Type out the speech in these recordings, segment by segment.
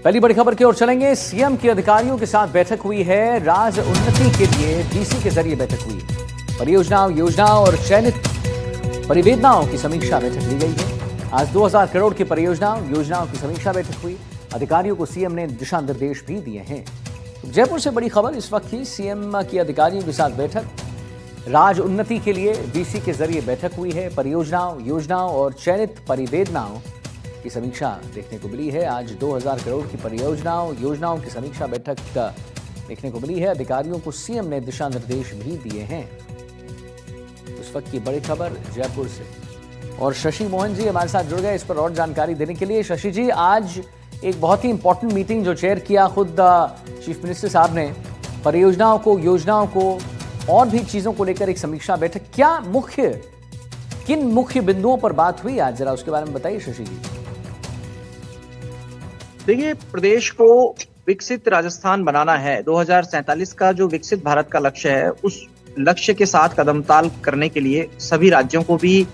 पहली बड़ी खबर की ओर चलेंगे। सीएम की अधिकारियों के साथ बैठक हुई है। राज्य उन्नति के लिए डीसी के जरिए बैठक हुई। परियोजनाओं, योजनाओं और चयनित परिवेदनाओं की समीक्षा बैठक ली गई है। आज 2000 करोड़ की परियोजनाओं, योजनाओं की समीक्षा बैठक हुई। अधिकारियों को सीएम ने दिशा निर्देश भी दिए हैं। जयपुर से बड़ी खबर इस वक्त की। सीएम की अधिकारियों के साथ बैठक। राज्य उन्नति के लिए डीसी के जरिए बैठक हुई है। परियोजनाओं, योजनाओं और चयनित परिवेदनाओं की समीक्षा देखने को मिली है। आज 2000 करोड़ की परियोजनाओं, योजनाओं की समीक्षा बैठक देखने को मिली है। अधिकारियों को सीएम ने दिशा निर्देश भी दिए हैं। इस वक्त की बड़ी खबर जयपुर से। और शशि मोहन जी हमारे साथ जुड़ गए इस पर और जानकारी देने के लिए। शशि जी, आज एक बहुत ही इंपॉर्टेंट मीटिंग जो चेयर किया खुद चीफ मिनिस्टर साहब ने, परियोजनाओं को, योजनाओं को और भी चीजों को लेकर एक समीक्षा बैठक। किन मुख्य बिंदुओं पर बात हुई आज, जरा उसके बारे में बताइए शशि जी। देखिए, प्रदेश को विकसित राजस्थान बनाना है। 2047 का जो विकसित भारत का लक्ष्य है, उस लक्ष्य के साथ कदमताल करने के लिए सभी राज्यों को भी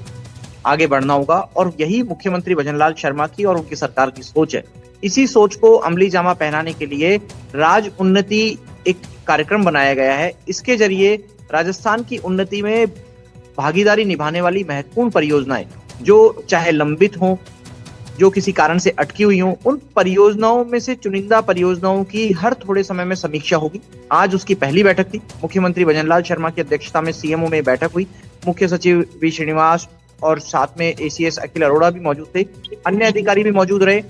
आगे बढ़ना होगा और यही मुख्यमंत्री भजनलाल शर्मा की और उनकी सरकार की सोच है। इसी सोच को अमली जामा पहनाने के लिए राज्य उन्नति एक कार्यक्रम बनाया गया है। इसके जरिए राजस्थान की उन्नति में भागीदारी निभाने वाली महत्वपूर्ण परियोजनाएं, जो चाहे लंबित हों, जो किसी कारण से अटकी हुई हों, उन परियोजनाओं में से चुनिंदा परियोजनाओं की हर थोड़े समय में समीक्षा होगी। आज उसकी पहली बैठक थी। मुख्यमंत्री भजनलाल शर्मा की अध्यक्षता में सीएमओ में बैठक हुई। मुख्य सचिव वी श्रीनिवास और साथ में एसीएस अखिल अरोड़ा भी मौजूद थे। अन्य अधिकारी भी मौजूद रहे।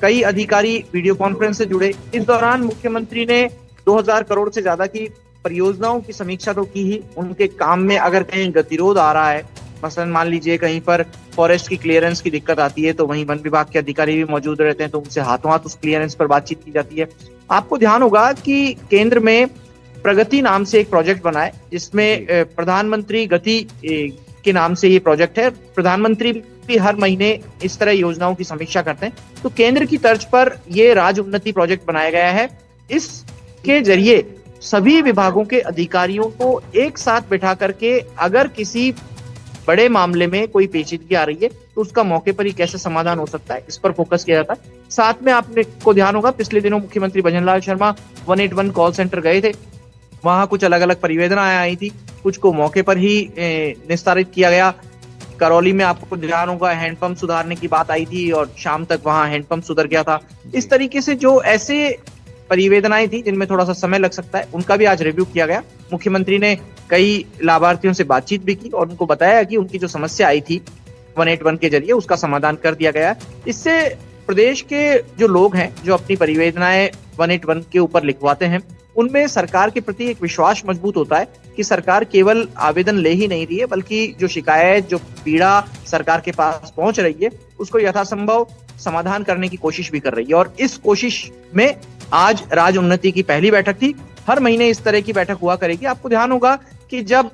कई अधिकारी वीडियो कॉन्फ्रेंस से जुड़े। इस दौरान मुख्यमंत्री ने 2000 करोड़ से ज्यादा की परियोजनाओं की समीक्षा तो की ही, उनके काम में अगर कहीं गतिरोध आ रहा है, मसलन मान लीजिए कहीं पर फॉरेस्ट की क्लियरेंस की दिक्कत आती है, तो वहीं वन विभाग के अधिकारी भी मौजूद रहते हैं, तो उनसे हाथों हाथ उस क्लियरेंस पर बातचीत की जाती है। आपको ध्यान होगा कि केंद्र में प्रगति नाम से एक प्रोजेक्ट बना है, जिसमें प्रधानमंत्री गति के नाम से ये प्रोजेक्ट है। प्रधानमंत्री भी हर महीने इस तरह योजनाओं की समीक्षा करते हैं। तो केंद्र की तर्ज पर ये राज्य उन्नति प्रोजेक्ट बनाया गया है। इसके जरिए सभी विभागों के अधिकारियों को एक साथ बिठा करके अगर किसी बड़े मामले में कोई पेचीदगी आ रही है तो उसका मौके पर ही कैसे समाधान हो सकता है, इस पर फोकस किया जाता है। साथ में आपने को ध्यान होगा, पिछले दिनों मुख्यमंत्री भजनलाल शर्मा 181 कॉल सेंटर गए थे। वहां कुछ अलग अलग परिवेदनाएं आई थी, कुछ को मौके पर ही निस्तारित किया गया। करौली में आपको ध्यान होगा, हैंडपंप सुधारने की बात आई थी और शाम तक वहां हैंडपंप सुधर गया था। इस तरीके से जो ऐसे परिवेदनाएं थी जिनमें थोड़ा सा समय लग सकता है, उनका भी आज रिव्यू किया गया। मुख्यमंत्री ने कई लाभार्थियों से बातचीत भी की और उनको बताया कि उनकी जो समस्या आई थी 181 के जरिए, उसका समाधान कर दिया गया। इससे प्रदेश के जो लोग हैं, जो अपनी परिवेदनाएं 181 के ऊपर लिखवाते हैं, उनमें सरकार के प्रति एक विश्वास मजबूत होता है कि सरकार केवल आवेदन ले ही नहीं रही है, बल्कि जो शिकायत, जो पीड़ा सरकार के पास पहुंच रही है, उसको यथासंभव समाधान करने की कोशिश भी कर रही है। और इस कोशिश में आज राज्य उन्नति की पहली बैठक थी। हर महीने इस तरह की बैठक हुआ करेगी। आपको ध्यान होगा कि जब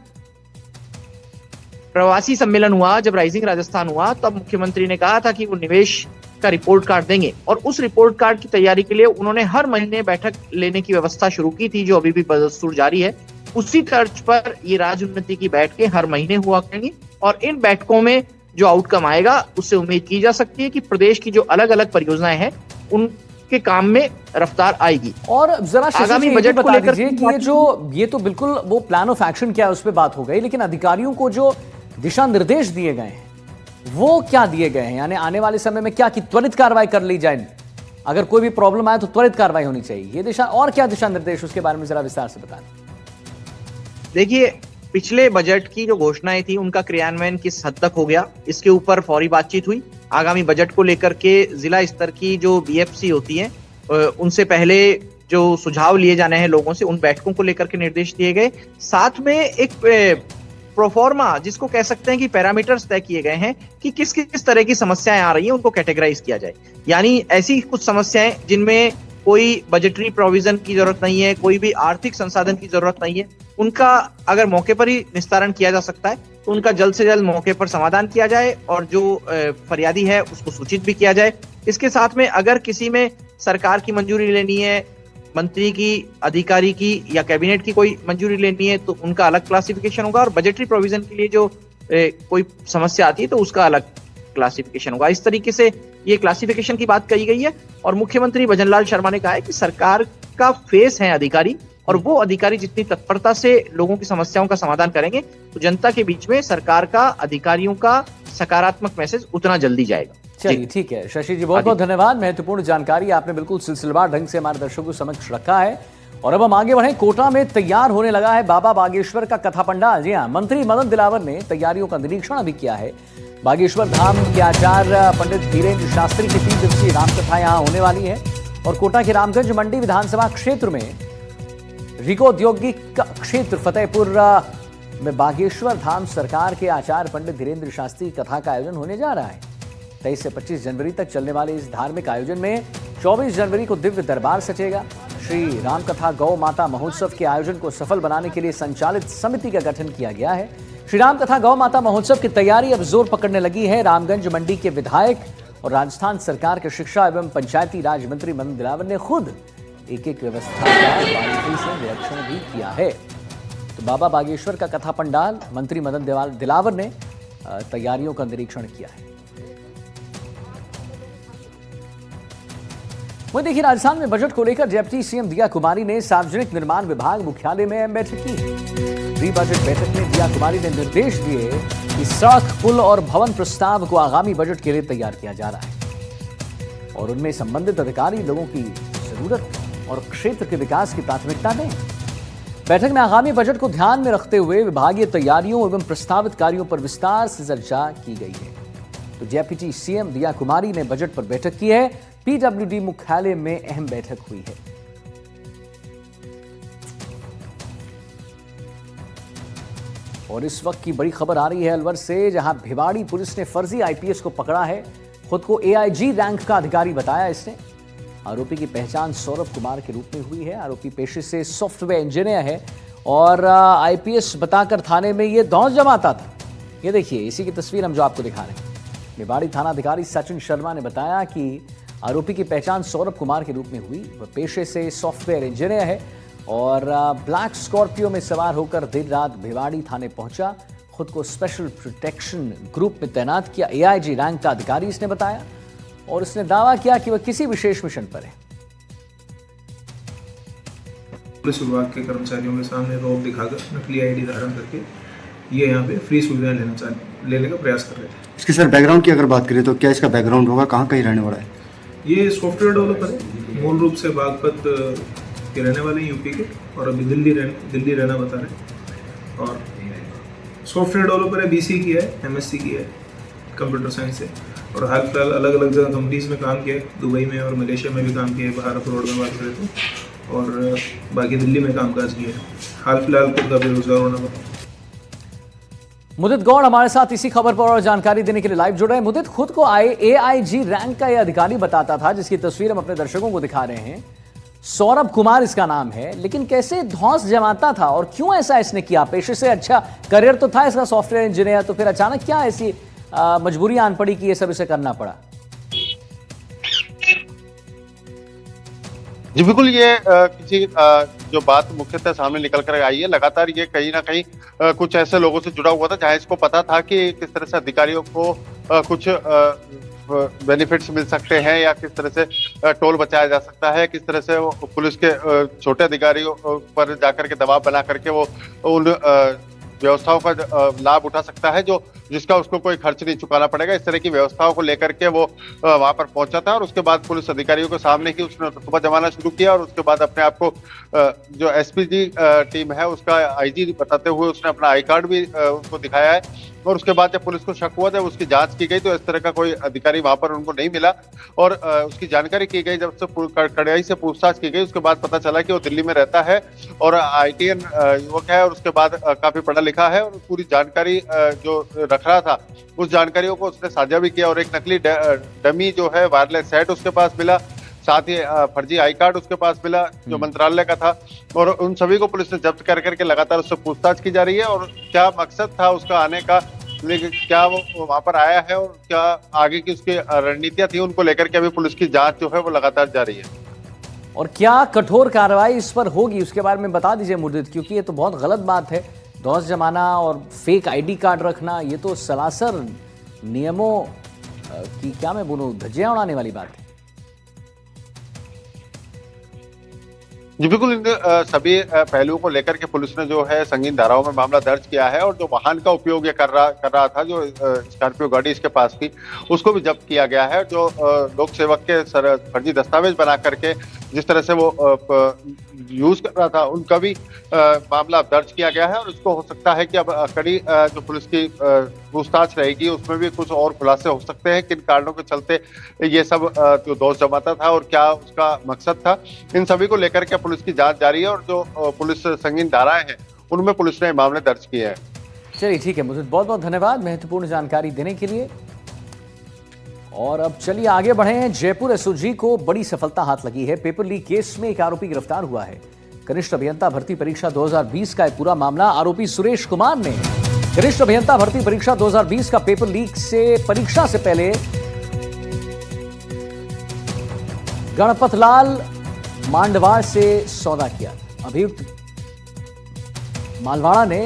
प्रवासी सम्मेलन हुआ, जब राइजिंग राजस्थान हुआ, तब मुख्यमंत्री ने कहा था कि वो निवेश का रिपोर्ट कार्ड देंगे और उस रिपोर्ट कार्ड की तैयारी के लिए उन्होंने हर महीने बैठक लेने की व्यवस्था शुरू की थी, जो अभी भी बदस्तूर जारी है। उसी तर्ज पर ये राज्य उन्नति की बैठकें हर महीने हुआ करेंगी और इन बैठकों में जो आउटकम आएगा, उससे उम्मीद की जा सकती है कि प्रदेश की जो अलग अलग परियोजनाएं हैं, उनके काम में रफ्तार आएगी। और जरा आगामी बजट को लेकर ये तो बिल्कुल वो प्लान ऑफ एक्शन क्या है उस पर बात हो गई, लेकिन अधिकारियों को जो दिशा निर्देश दिए गए हैं वो क्या दिए गए हैं? यानी आने वाले समय में क्या कि त्वरित कार्रवाई कर ली जाए, अगर कोई भी प्रॉब्लम आए तो त्वरित कार्रवाई होनी चाहिए, ये दिशा और क्या दिशा निर्देश, उसके बारे में जरा विस्तार से बताएं। देखिए, पिछले बजट की जो घोषणाएं थी, उनका क्रियान्वयन किस हद तक हो गया, इसके ऊपर फौरी बातचीत हुई। आगामी बजट को लेकर के जिला स्तर की जो बीएफसी होती है, उनसे पहले जो सुझाव लिए जाने हैं लोगों से, उन बैठकों को लेकर के निर्देश दिए गए। साथ में एक प्रोफॉर्मा, जिसको कह सकते हैं कि पैरामीटर्स तय किए गए हैं कि किस किस तरह की समस्याएं आ रही हैं, उनको कैटेगराइज किया जाए। यानी ऐसी कुछ समस्याएं जिनमें कोई बजटरी प्रोविजन की जरूरत नहीं है, कोई भी आर्थिक संसाधन की जरूरत नहीं है, उनका अगर मौके पर ही निस्तारण किया जा सकता है तो उनका जल्द से जल्द मौके पर समाधान किया जाए और जो फरियादी है उसको सूचित भी किया जाए। इसके साथ में अगर किसी में सरकार की मंजूरी लेनी है, मंत्री की, अधिकारी की या कैबिनेट की कोई मंजूरी लेनी है, तो उनका अलग क्लासिफिकेशन होगा और बजटरी प्रोविजन के लिए जो कोई समस्या आती है तो उसका अलग क्लासिफिकेशन होगा। इस तरीके से ये क्लासिफिकेशन की बात कही गई है और मुख्यमंत्री भजनलाल शर्मा ने कहा है कि सरकार का फेस है अधिकारी और वो अधिकारी जितनी तत्परता से लोगों की समस्याओं का समाधान करेंगे तो जनता के बीच में सरकार का, अधिकारियों का सकारात्मक मैसेज उतना जल्दी जाएगा। चलिए ठीक है शशि जी, बहुत बहुत धन्यवाद। महत्वपूर्ण जानकारी आपने बिल्कुल सिलसिलेवार ढंग से हमारे दर्शकों के समक्ष रखा है। और अब हम आगे बढ़े। कोटा में तैयार होने लगा है बाबा बागेश्वर का कथा पंडाल। जी हाँ, मंत्री मदन दिलावर ने तैयारियों का निरीक्षण अभी किया है। बागेश्वर धाम के आचार्य पंडित धीरेन्द्र शास्त्री की 3 दिवसीय रामकथा यहाँ होने वाली है। और कोटा के रामगंज मंडी विधानसभा क्षेत्र में रिको औद्योगिक क्षेत्र फतेहपुर में बागेश्वर धाम सरकार के आचार्य पंडित धीरेन्द्र शास्त्री कथा का आयोजन होने जा रहा है। 23 से 25 जनवरी तक चलने वाले इस धार्मिक आयोजन में 24 जनवरी को दिव्य दरबार सचेगा। श्री रामकथा गौ माता महोत्सव के आयोजन को सफल बनाने के लिए संचालित समिति का गठन किया गया है। श्री रामकथा गौ माता महोत्सव की तैयारी अब जोर पकड़ने लगी है। रामगंज मंडी के विधायक और राजस्थान सरकार के शिक्षा एवं पंचायती राज मंत्री मदन दिलावर ने खुद एक व्यवस्था का बारीकी से निरीक्षण भी किया है। तो बाबा बागेश्वर का कथा पंडाल मंत्री मदन दिलावर ने तैयारियों का निरीक्षण किया है। वहीं देखिए, राजस्थान में बजट को लेकर डिप्टी सीएम दिया कुमारी ने सार्वजनिक निर्माण विभाग मुख्यालय में अहम बैठक की। प्री बजट बैठक में दिया कुमारी ने निर्देश दिए कि सड़क, पुल और भवन प्रस्ताव को आगामी बजट के लिए तैयार किया जा रहा है और उनमें संबंधित अधिकारी लोगों की जरूरत और क्षेत्र के विकास की प्राथमिकता दें। बैठक में आगामी बजट को ध्यान में रखते हुए विभागीय तैयारियों एवं प्रस्तावित कार्यों पर विस्तार से चर्चा की गई है। तो डिप्टी सीएम दिया कुमारी ने बजट पर बैठक की है। पीडब्ल्यूडी मुख्यालय में अहम बैठक हुई है। और इस वक्त की बड़ी खबर आ रही है अलवर से, जहां भिवाड़ी पुलिस ने फर्जी आईपीएस को पकड़ा है। खुद को एआईजी रैंक का अधिकारी बताया इसने। आरोपी की पहचान सौरभ कुमार के रूप में हुई है। आरोपी पेशे से सॉफ्टवेयर इंजीनियर है और आईपीएस बताकर थाने में ये धौंस जमाता था। ये देखिए, इसी की तस्वीर हम जो आपको दिखा रहे हैं। भिवाड़ी थाना अधिकारी सचिन शर्मा ने बताया कि आरोपी की पहचान सौरभ कुमार के रूप में हुई। वह पेशे से सॉफ्टवेयर इंजीनियर है और ब्लैक स्कॉर्पियो में सवार होकर देर रात भिवाड़ी थाने पहुंचा। खुद को स्पेशल प्रोटेक्शन ग्रुप में तैनात किया एआईजी रैंक का अधिकारी इसने बताया और इसने दावा किया कि वह किसी विशेष मिशन पर है। पुलिस विभाग के कर्मचारियों के सामने रौब दिखाकर नकली आईडी धारण करके ये यहाँ पे फ्री सुविधाएं लेने का प्रयास कर रहे थे। इसके सर बैकग्राउंड की अगर बात करें तो क्या इसका बैकग्राउंड होगा, कहाँ कहीं रहने वाला है? ये सॉफ्टवेयर डेवलपर है, मूल रूप से बागपत के रहने वाले हैं यूपी के और अभी दिल्ली रहना बता रहे हैं। और सॉफ्टवेयर डेवलपर है, बीसी की है, एमएससी की है कंप्यूटर साइंस से और हाल फिलहाल अलग अलग जगह कंपनीज में काम किया है, दुबई में और मलेशिया में भी काम किया है, बाहर अब्रॉड में बात करें तो, और बाकी दिल्ली में कामकाज किया है। हाल फिलहाल खुद का बेरोजगार होना पड़ा। मुदित गौड़ हमारे साथ इसी खबर पर और जानकारी देने के लिए लाइव जुड़ रहे हैं। मुदित, खुद को एआईजी रैंक का यह अधिकारी बताता था, जिसकी तस्वीर हम अपने दर्शकों को दिखा रहे हैं। सौरभ कुमार इसका नाम है, लेकिन कैसे धौंस जमाता था और क्यों ऐसा इसने किया? पेशे से अच्छा करियर तो था इसका, सॉफ्टवेयर इंजीनियर, तो फिर अचानक क्या ऐसी मजबूरी आन पड़ी कि ये सब इसे करना पड़ा? जी बिल्कुल, ये किसी जो बात मुख्यतः सामने निकल कर आई है, लगातार ये कहीं ना कहीं कुछ ऐसे लोगों से जुड़ा हुआ था जहां इसको पता था कि किस तरह से अधिकारियों को कुछ बेनिफिट्स मिल सकते हैं या किस तरह से टोल बचाया जा सकता है, किस तरह से वो पुलिस के छोटे अधिकारियों पर जाकर के दबाव बना करके वो उन व्यवस्थाओं का लाभ उठा सकता है जो जिसका उसको कोई खर्च नहीं चुकाना पड़ेगा। इस तरह की व्यवस्थाओं को लेकर के वो वहां पर पहुंचा था और उसके बाद पुलिस अधिकारियों के सामने ही उसने रुतबा जमाना शुरू किया और उसके बाद अपने आप को जो एसपीजी टीम है उसका आईजी बताते हुए उसने अपना आई कार्ड भी उनको दिखाया है। और उसके बाद जब पुलिस को शक हुआ, जब उसकी जांच की गई तो इस तरह का कोई अधिकारी वहां पर उनको नहीं मिला और उसकी जानकारी की गई। जब से कड़ाई से पूछताछ की गई उसके बाद पता चला कि वो दिल्ली में रहता है और आईटीएन युवक है और उसके बाद काफी पढ़ा लिखा है और पूरी जानकारी जो रख रहा था उस जानकारियों को उसने साझा भी किया और एक नकली डमी जो है वायरलेस सेट उसके पास मिला, साथ ही फर्जी आई कार्ड उसके पास मिला जो मंत्रालय का था और उन सभी को पुलिस ने जब्त कर करके लगातार उससे पूछताछ की जा रही है। और क्या मकसद था उसका आने का, लेकिन क्या वो वहां पर आया है और क्या आगे की उसकी रणनीतियां थी, उनको लेकर के अभी पुलिस की जांच जो है वो लगातार जारी है। और क्या कठोर कार्रवाई इस पर होगी उसके बारे में बता दीजिए मुदित, क्योंकि ये तो बहुत गलत बात है। धौंस जमाना और फेक आईडी कार्ड रखना, ये तो सरासर नियमों कि क्या मैं बोलूं, धज्जियां उड़ाने वाली बात है। जी बिल्कुल, इन सभी पहलुओं को लेकर के पुलिस ने जो है संगीन धाराओं में मामला दर्ज किया है और जो वाहन का उपयोग ये कर रहा था, जो स्कॉर्पियो गाड़ी इसके पास थी, उसको भी जब्त किया गया है। जो लोक सेवक के फर्जी दस्तावेज बना करके जिस तरह से वो यूज कर रहा था, उनका भी मामला दर्ज किया गया है और उसको हो सकता है कि अब कड़ी जो पुलिस की पूछताछ रहेगी उसमें भी कुछ और खुलासे हो सकते हैं, किन कारणों के चलते ये सब जो दोष जमाता था और क्या उसका मकसद था। इन सभी को लेकर के पुलिस की जांच जारी है और जो पुलिस संगीन धाराएं हैं उनमें पुलिस ने मामले दर्ज किए हैं। चलिए ठीक है, मुझे बहुत बहुत धन्यवाद महत्वपूर्ण जानकारी देने के लिए। और अब चलिए आगे बढ़े। जयपुर एसओजी को बड़ी सफलता हाथ लगी है। पेपर लीक केस में एक आरोपी गिरफ्तार हुआ है। कनिष्ठ अभियंता भर्ती परीक्षा 2020 का एक पूरा मामला। आरोपी सुरेश कुमार ने कनिष्ठ अभियंता भर्ती परीक्षा 2020 का पेपर लीक से परीक्षा से पहले गणपत लाल मांडवाड़ से सौदा किया। अभियुक्त मालवाड़ा ने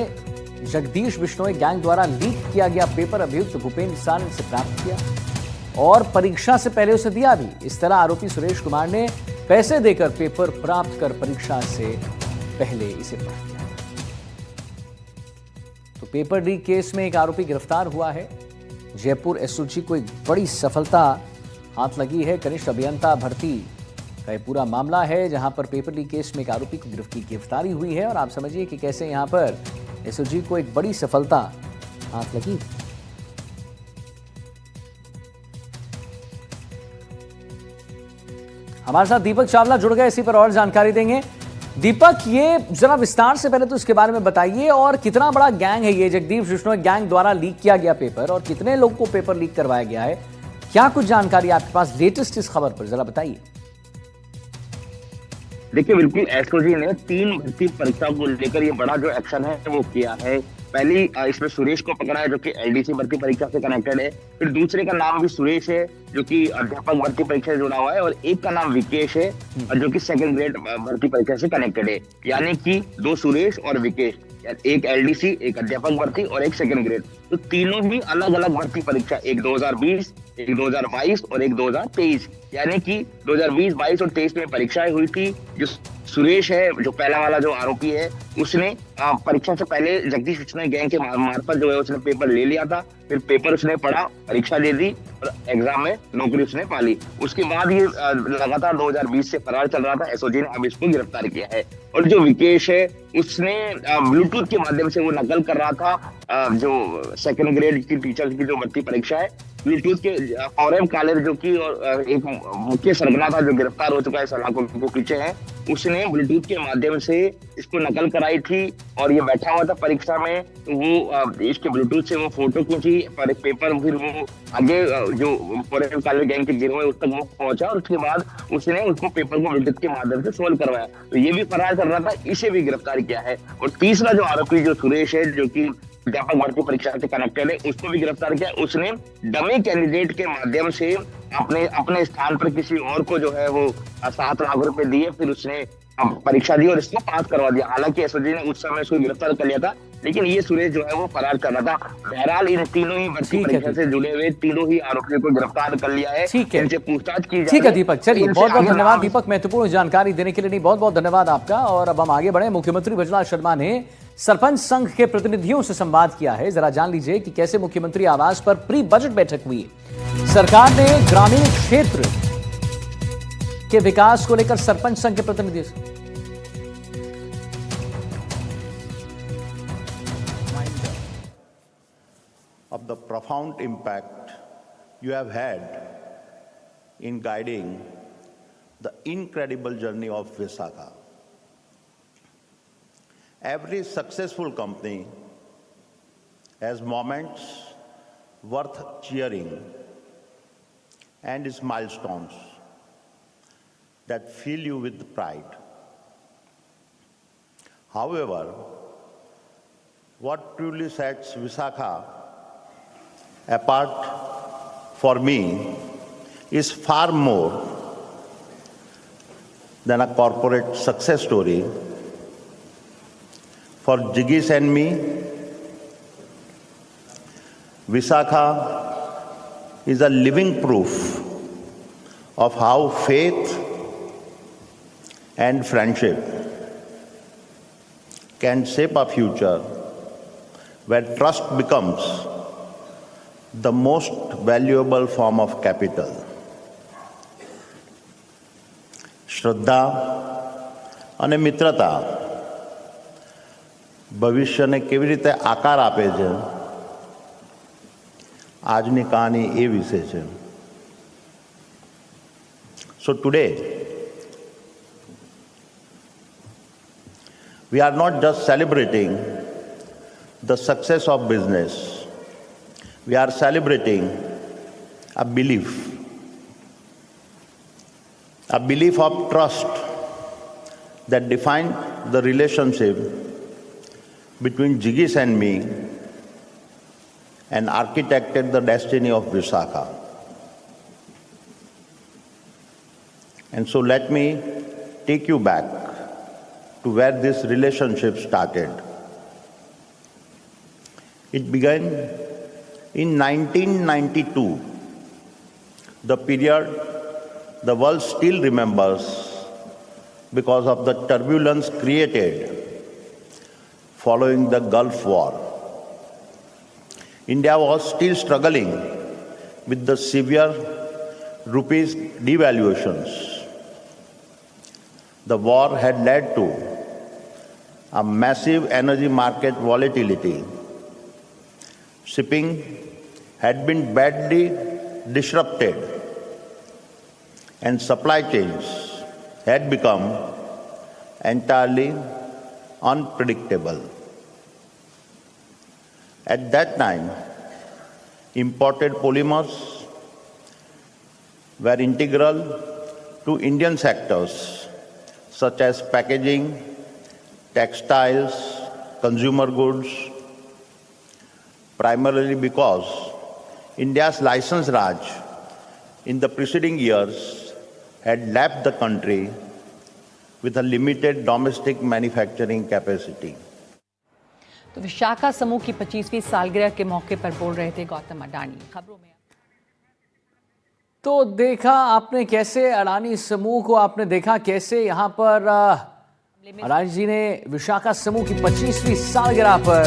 जगदीश बिश्नोई गैंग द्वारा लीक किया गया पेपर अभियुक्त भूपेंद्र सारंग से प्राप्त किया और परीक्षा से पहले उसे दिया भी। इस तरह आरोपी सुरेश कुमार ने पैसे देकर पेपर प्राप्त कर परीक्षा से पहले इसे पढ़ लिया। तो पेपर लीक केस में एक आरोपी गिरफ्तार हुआ है। जयपुर एसओजी को एक बड़ी सफलता हाथ लगी है। कनिष्ठ अभियंता भर्ती का ये पूरा मामला है जहां पर पेपर लीक केस में एक आरोपी को गिरफ्तारी हुई है और आप समझिए कि कैसे यहां पर एसओजी को एक बड़ी सफलता हाथ लगी। हमारे साथ दीपक चावला जुड़ गए, इसी पर और जानकारी देंगे। दीपक, ये जरा विस्तार से पहले तो इसके बारे में बताइए और कितना बड़ा गैंग है ये जगदीश बिश्नोई गैंग द्वारा लीक किया गया पेपर और कितने लोगों को पेपर लीक करवाया गया है? क्या कुछ जानकारी आपके पास लेटेस्ट इस खबर पर, जरा बताइए। देखिए, बिल्कुल एसओजी ने 3 भर्ती परीक्षा को लेकर ये बड़ा जो एक्शन है वो किया है। पहली इसमें सुरेश को पकड़ा है जो कि एलडीसी भर्ती परीक्षा से कनेक्टेड है। फिर दूसरे का नाम भी सुरेश है जो कि अध्यापक भर्ती परीक्षा से जुड़ा हुआ है और एक का नाम विकेश है जो कि सेकंड ग्रेड भर्ती परीक्षा से कनेक्टेड है। यानी कि 2 सुरेश और विकेश, एक एलडीसी, एक अध्यापक भर्ती और एक सेकंड ग्रेड। तो तीनों ही अलग अलग भर्ती परीक्षा, एक 2020, एक 2022 और एक 2023। यानी कि 2020, 22 और 23 में परीक्षाएं हुई थी। जो सुरेश है, जो पहला वाला जो आरोपी है, उसने परीक्षा से पहले जगदीश बिश्नोई गैंग के मार्फत जो है उसने पेपर ले लिया था। फिर पेपर उसने पढ़ा, परीक्षा दे दी और एग्जाम में नौकरी उसने पा ली। उसके बाद ये लगातार 2020 से फरार चल रहा था। एसओजी ने अब इसको गिरफ्तार किया है। और जो विकेश है, उसने ब्लूटूथ के माध्यम से वो नकल कर रहा था जो सेकंड ग्रेड की टीचर की जो भर्ती परीक्षा है। ब्लूटूथ के औरव कालेर जो कि एक मुख्य सरगना था जो गिरफ्तार हो चुका है, सलाखों को पीछे है, उसने ब्लूटूथ के माध्यम से इसको नकल कराई थी और ये बैठा हुआ था परीक्षा में। तो वो इसके ब्लूटूथ से वो फोटो खींची पर पेपर, फिर वो आगे जो औरव कालेर गैंग के गिरोह है उस तक वो पहुंचा और उसके बाद उसने उसको पेपर को ब्लूटूथ के माध्यम से सोल्व करवाया। तो ये भी फरार कर रहा था, इसे भी गिरफ्तार किया है। और तीसरा जो आरोपी जो सुरेश है जो कि अध्यापक भर्ती परीक्षा से कनेक्टेड है, उसको भी गिरफ्तार किया। उसने डमी कैंडिडेट के माध्यम से अपने स्थान पर किसी और को जो है वो 7 लाख रुपए दिए, फिर उसने परीक्षा दी और इसको पास करवा दिया। हालांकि एसओजी ने उस समय उसको गिरफ्तार कर लिया था, लेकिन ये सुरेश जो है वो फरार कर रहा था। बहरहाल इन तीनों ही भर्ती परीक्षा से जुड़े हुए तीनों ही आरोपियों को गिरफ्तार कर लिया है। इनसे पूछताछ की ठीक है दीपक, चलिए बहुत बहुत धन्यवाद दीपक, महत्वपूर्ण जानकारी देने के लिए। नहीं, बहुत बहुत धन्यवाद आपका। और अब हम आगे बढ़े। मुख्यमंत्री बृजलाल शर्मा ने सरपंच संघ के प्रतिनिधियों से संवाद किया है। जरा जान लीजिए कि कैसे मुख्यमंत्री आवास पर प्री बजट बैठक हुई। सरकार ने ग्रामीण क्षेत्र के विकास को लेकर सरपंच संघ के प्रतिनिधियों से of the profound impact you have had in guiding the incredible journey of Visakha. Every successful company has moments worth cheering and its milestones that fill you with pride. However, what truly sets Visakha apart for me is far more than a corporate success story. For Jigish and me, Visakha is a living proof of how faith and friendship can shape a future where trust becomes the most valuable form of capital. શ્રદ્ધા અને મિત્રતા ભવિષ્યને કેવી રીતે આકાર આપે છે, આજની કહાની એ વિશે છે. So today, we are not just celebrating the success of business, we are celebrating a belief of trust that defined the relationship between Jigis and me and architected the destiny of Visakha. And so let me take you back to where this relationship started. It began in 1992, the period the world still remembers because of the turbulence created following the Gulf War. India was still struggling with the severe rupees devaluations. The war had led to a massive energy market volatility. Shipping had been badly disrupted and supply chains had become entirely unpredictable. At that time, imported polymers were integral to Indian sectors such as packaging, textiles, consumer goods, primarily because India's license Raj in the preceding years had left the country with a limited domestic manufacturing capacity. तो विशाखा समूह की 25वीं सालगिरह के मौके पर बोल रहे थे गौतम अडानी। खबरों में तो देखा आपने कैसे अडानी समूह को, आपने देखा कैसे यहाँ पर अडानी जी ने विशाखा समूह की 25वीं सालगिरह पर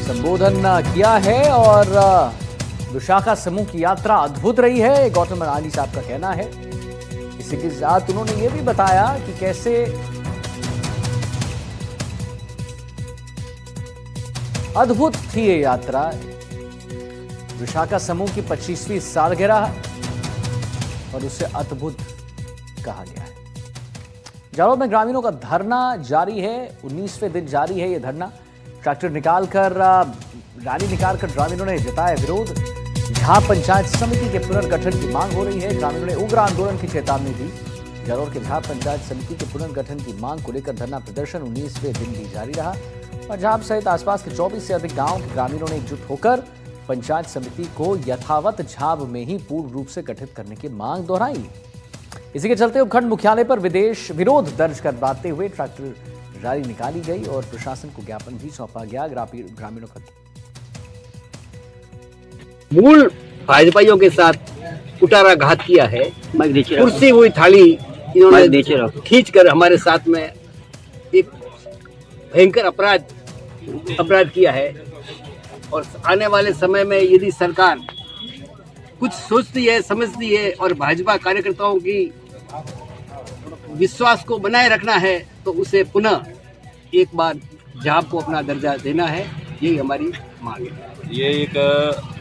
संबोधन किया है और विशाखा समूह की यात्रा अद्भुत रही है, गौतम अडानी साहब का कहना है। इसी के साथ उन्होंने ये भी बताया कि कैसे अद्भुत थी ये यात्रा। विशाखा समूह की 25वीं सालगिरह और उसे अद्भुत कहा गया है। जालौर में ग्रामीणों का धरना जारी है, 19वें दिन जारी है ये धरना। ट्रैक्टर निकालकर रैली निकालकर ग्रामीणों ने जताया विरोध। झाप पंचायत समिति के पुनर्गठन की मांग हो रही है। ग्रामीणों ने उग्र आंदोलन की चेतावनी दी। जालौर के झाप पंचायत समिति के पुनर्गठन की मांग को लेकर धरना प्रदर्शन 19वें दिन भी जारी रहा और झाप सहित आसपास के 24 से अधिक गांव के ग्रामीणों ने एकजुट होकर पंचायत समिति को यथावत झाप में ही पूर्ण रूप से गठित करने की मांग दोहराई। इसी के चलते उपखंड मुख्यालय पर विरोध दर्ज करवाते हुए ट्रैक्टर रैली निकाली गई और प्रशासन को ज्ञापन भी सौंपा गया। ग्रामीणों का मूल भाजपाइयों के साथ कुटारा घात किया है। कुर्सी हुई थाली इन्होंने खींचकर हमारे साथ में एक भयंकर अपराध किया है और आने वाले समय में यदि सरकार कुछ सोचती है, समझती है और भाजपा कार्यकर्ताओं की विश्वास को बनाए रखना है तो उसे पुनः एक बार झाप को अपना दर्जा देना है, यही हमारी मांग है। ये एक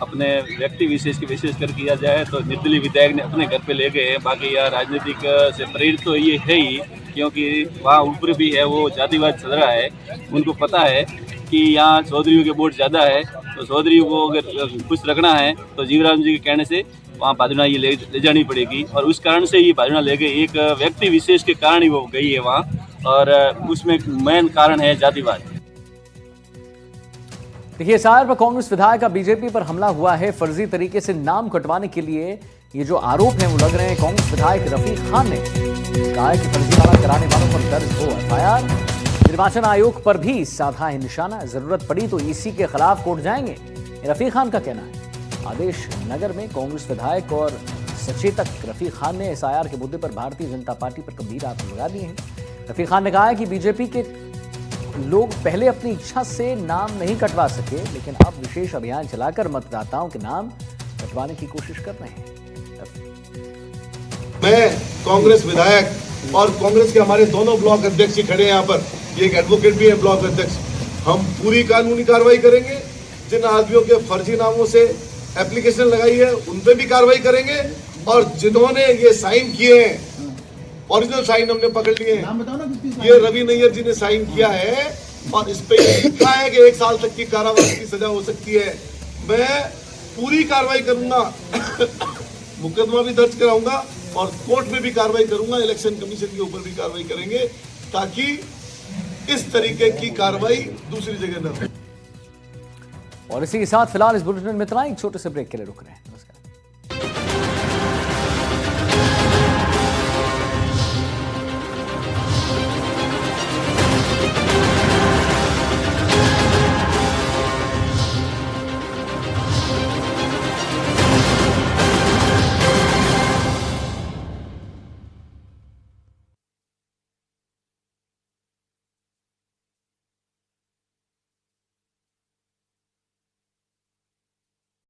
अपने व्यक्ति विशेष की विशेष कर किया जाए तो निर्दलीय विधायक ने अपने घर पे ले गए हैं। बाकी यह राजनीतिक से प्रेरित तो ये है ही, क्योंकि वहाँ ऊपर भी है वो जातिवाद चल रहा है। उनको पता है कि यहाँ चौधरीयों के वोट ज़्यादा है, तो चौधरीयों को अगर खुश रखना है तो जीवराम जी के कहने से वहाँ भाजपा ये ले जानी पड़ेगी और उस कारण से ये भाजपा ले गई। एक व्यक्ति विशेष के कारण ही वो गई है वहाँ और उसमें मेन कारण है जातिवाद। देखिए, सार पर कांग्रेस विधायक का बीजेपी पर हमला हुआ है। फर्जी तरीके से नाम कटवाने के लिए ये जो आरोप हैं वो लग रहे हैं। कांग्रेस विधायक रफीक खान ने कहा है कि फर्जीवाड़ा कराने वालों पर दर्ज हो एफआईआर। निर्वाचन आयोग पर भी साधा है निशाना, जरूरत पड़ी तो ईसी के खिलाफ कोर्ट जाएंगे, रफीक खान का कहना है। आदेश नगर में कांग्रेस विधायक और सचेतक रफीक खान ने एसआईआर के मुद्दे पर भारतीय जनता पार्टी पर गंभीर आरोप लगा दिए हैं। रफीक खान ने कहा है कि बीजेपी के लोग पहले अपनी इच्छा से नाम नहीं कटवा सके, लेकिन अब विशेष अभियान चलाकर मतदाताओं के नाम कटवाने की कोशिश कर रहे हैं। मैं कांग्रेस विधायक और कांग्रेस के हमारे दोनों ब्लॉक अध्यक्ष खड़े हैं यहाँ पर, ये एक एडवोकेट भी है ब्लॉक अध्यक्ष। हम पूरी कानूनी कार्रवाई करेंगे। जिन आदमियों के फर्जी नामों से एप्लीकेशन लगाई है उन पे भी कार्रवाई करेंगे, और जिन्होंने ये साइन किए हैं, ओरिजिनल साइन हमने पकड़ लिए हैं। ये रवि नैयर जी ने साइन किया है और इस पे लिखा है कि 1 साल तक की कारावास की सजा हो सकती है। मैं पूरी कार्रवाई करूंगा, मुकदमा भी दर्ज कराऊंगा और कोर्ट में भी कार्रवाई करूंगा। इलेक्शन कमीशन के ऊपर भी कार्रवाई करेंगे ताकि इस तरीके की कार्रवाई दूसरी जगह न हो। और इसी के साथ फिलहाल इस बुलेटिन में इतना ही। एक छोटे से ब्रेक के लिए रुक रहे हैं।